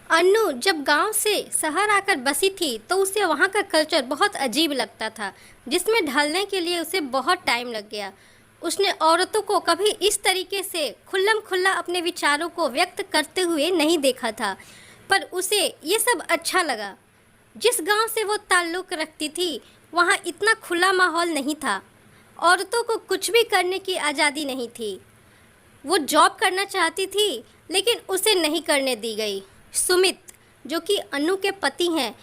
अन्नू जब गांव से शहर आकर बसी थी तो उसे वहां का कल्चर बहुत अजीब लगता था, जिसमें ढलने के लिए उसे बहुत टाइम लग गया। उसने औरतों को कभी इस तरीके से खुल्लम खुल्ला अपने विचारों को व्यक्त करते हुए नहीं देखा था, पर उसे ये सब अच्छा लगा। जिस गांव से वो ताल्लुक़ रखती थी वहाँ इतना खुला माहौल नहीं था। औरतों को कुछ भी करने की आज़ादी नहीं थी। वो जॉब करना चाहती थी लेकिन उसे नहीं करने दी गई। सुमित, जो कि अन्नू के पति हैं,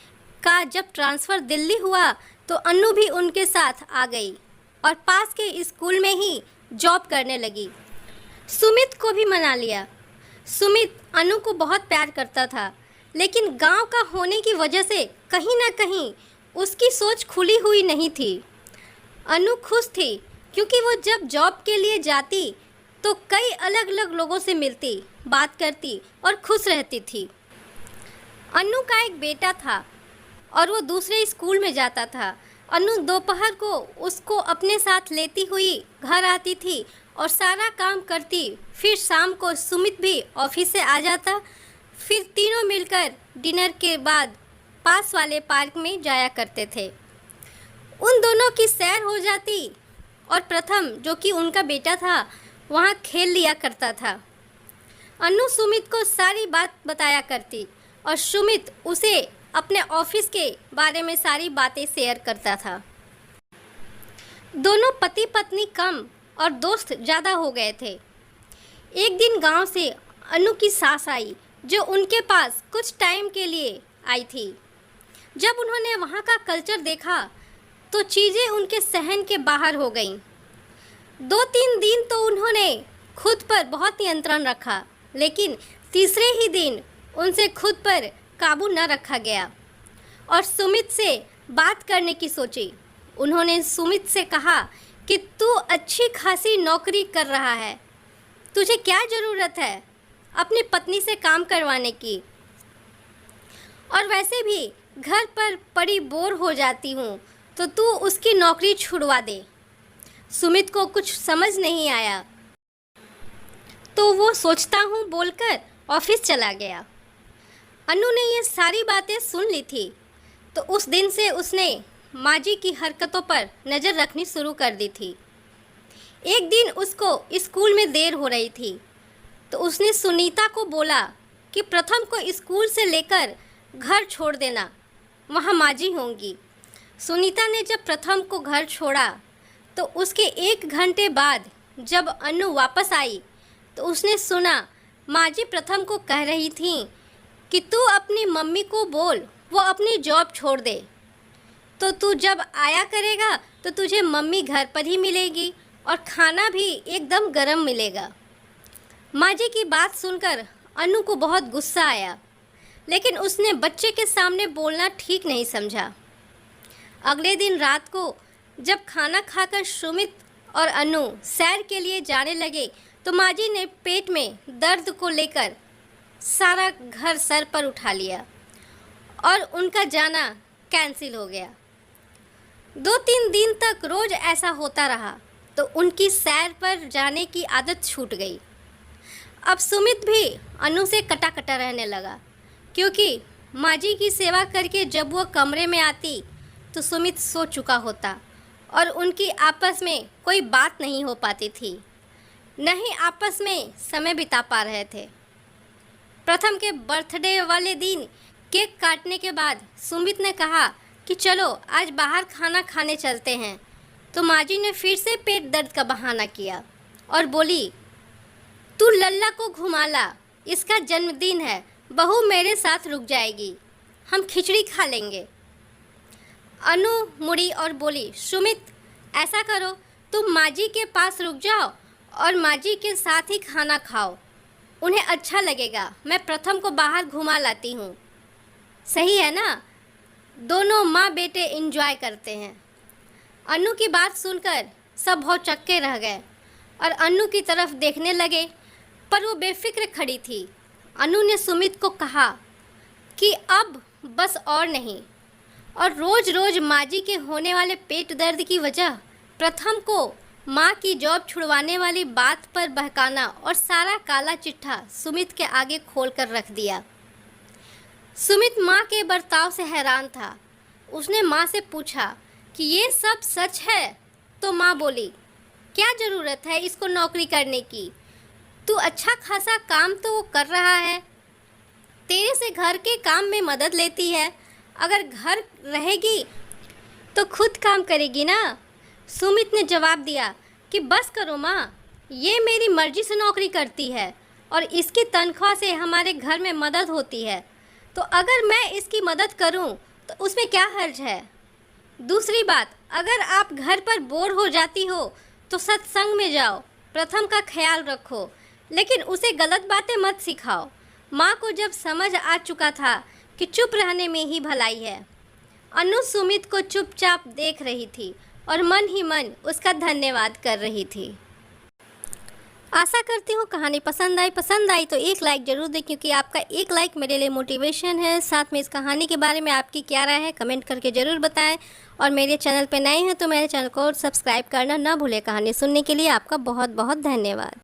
का जब ट्रांसफ़र दिल्ली हुआ तो अन्नू भी उनके साथ आ गई और पास के स्कूल में ही जॉब करने लगी। सुमित को भी मना लिया। सुमित अन्नू को बहुत प्यार करता था, लेकिन गांव का होने की वजह से कहीं ना कहीं उसकी सोच खुली हुई नहीं थी। अन्नू खुश थी क्योंकि वो जब जॉब के लिए जाती तो कई अलग अलग लोगों से मिलती, बात करती और खुश रहती थी। अन्नू का एक बेटा था और वो दूसरे स्कूल में जाता था। अन्नू दोपहर को उसको अपने साथ लेती हुई घर आती थी और सारा काम करती। फिर शाम को सुमित भी ऑफिस से आ जाता। फिर तीनों मिलकर डिनर के बाद पास वाले पार्क में जाया करते थे। उन दोनों की सैर हो जाती और प्रथम, जो कि उनका बेटा था, वहाँ खेल लिया करता था। अन्नू सुमित को सारी बात बताया करती और सुमित उसे अपने ऑफिस के बारे में सारी बातें शेयर करता था। दोनों पति पत्नी कम और दोस्त ज़्यादा हो गए थे। एक दिन गांव से अन्नू की सास आई, जो उनके पास कुछ टाइम के लिए आई थी। जब उन्होंने वहाँ का कल्चर देखा तो चीज़ें उनके सहन के बाहर हो गईं। 2-3 दिन तो उन्होंने खुद पर बहुत नियंत्रण रखा, लेकिन तीसरे ही दिन उनसे खुद पर काबू न रखा गया और सुमित से बात करने की सोची। उन्होंने सुमित से कहा कि तू अच्छी खासी नौकरी कर रहा है, तुझे क्या ज़रूरत है अपनी पत्नी से काम करवाने की, और वैसे भी घर पर पड़ी बोर हो जाती हूँ तो तू उसकी नौकरी छुड़वा दे। सुमित को कुछ समझ नहीं आया तो वो सोचता हूँ बोलकर ऑफिस चला गया। अन्नू ने ये सारी बातें सुन ली थी तो उस दिन से उसने माजी की हरकतों पर नज़र रखनी शुरू कर दी थी। एक दिन उसको स्कूल में देर हो रही थी तो उसने सुनीता को बोला कि प्रथम को स्कूल से लेकर घर छोड़ देना, वहाँ माजी होंगी। सुनीता ने जब प्रथम को घर छोड़ा तो उसके 1 घंटे बाद जब अन्नू वापस आई तो उसने सुना माजी प्रथम को कह रही थी कि तू अपनी मम्मी को बोल वो अपनी जॉब छोड़ दे, तो तू जब आया करेगा तो तुझे मम्मी घर पर ही मिलेगी और खाना भी एकदम गरम मिलेगा। माजी की बात सुनकर अन्नू को बहुत गुस्सा आया, लेकिन उसने बच्चे के सामने बोलना ठीक नहीं समझा। अगले दिन रात को जब खाना खाकर सुमित और अन्नू सैर के लिए जाने लगे तो माजी ने पेट में दर्द को लेकर सारा घर सर पर उठा लिया और उनका जाना कैंसिल हो गया। 2-3 दिन तक रोज़ ऐसा होता रहा तो उनकी सैर पर जाने की आदत छूट गई। अब सुमित भी अन्नू से कटा कटा रहने लगा, क्योंकि माजी की सेवा करके जब वो कमरे में आती तो सुमित सो चुका होता और उनकी आपस में कोई बात नहीं हो पाती थी, न ही आपस में समय बिता पा रहे थे। प्रथम के बर्थडे वाले दिन केक काटने के बाद सुमित ने कहा कि चलो आज बाहर खाना खाने चलते हैं, तो माजी ने फिर से पेट दर्द का बहाना किया और बोली, तू लल्ला को घुमा ला, इसका जन्मदिन है, बहू मेरे साथ रुक जाएगी, हम खिचड़ी खा लेंगे। अनु मुड़ी और बोली, सुमित ऐसा करो, तुम माजी के पास रुक जाओ और माजी के साथ ही खाना खाओ, उन्हें अच्छा लगेगा, मैं प्रथम को बाहर घुमा लाती हूँ, सही है ना? दोनों माँ बेटे एंजॉय करते हैं। अन्नू की बात सुनकर सब बहुत चक्के रह गए और अन्नू की तरफ देखने लगे, पर वो बेफिक्र खड़ी थी। अन्नू ने सुमित को कहा कि अब बस और नहीं, और रोज़ रोज़ माजी के होने वाले पेट दर्द की वजह प्रथम को माँ की जॉब छुड़वाने वाली बात पर बहकाना और सारा काला चिट्ठा सुमित के आगे खोल कर रख दिया। सुमित माँ के बर्ताव से हैरान था। उसने माँ से पूछा कि ये सब सच है? तो माँ बोली, क्या ज़रूरत है इसको नौकरी करने की? तू अच्छा खासा काम तो वो कर रहा है, तेरे से घर के काम में मदद लेती है। अगर घर रहेगी तो खुद काम करेगी ना। सुमित ने जवाब दिया कि बस करो माँ, ये मेरी मर्जी से नौकरी करती है और इसकी तनख्वाह से हमारे घर में मदद होती है, तो अगर मैं इसकी मदद करूं तो उसमें क्या हर्ज है। दूसरी बात, अगर आप घर पर बोर हो जाती हो तो सत्संग में जाओ, प्रथम का ख्याल रखो, लेकिन उसे गलत बातें मत सिखाओ। माँ को जब समझ आ चुका था कि चुप रहने में ही भलाई है, अनु सुमित को चुपचाप देख रही थी और मन ही मन उसका धन्यवाद कर रही थी। आशा करती हूँ कहानी पसंद आई तो एक लाइक ज़रूर दें, क्योंकि आपका एक लाइक मेरे लिए मोटिवेशन है। साथ में इस कहानी के बारे में आपकी क्या राय है कमेंट करके ज़रूर बताएं, और मेरे चैनल पर नए हैं तो मेरे चैनल को सब्सक्राइब करना ना भूलें। कहानी सुनने के लिए आपका बहुत बहुत धन्यवाद।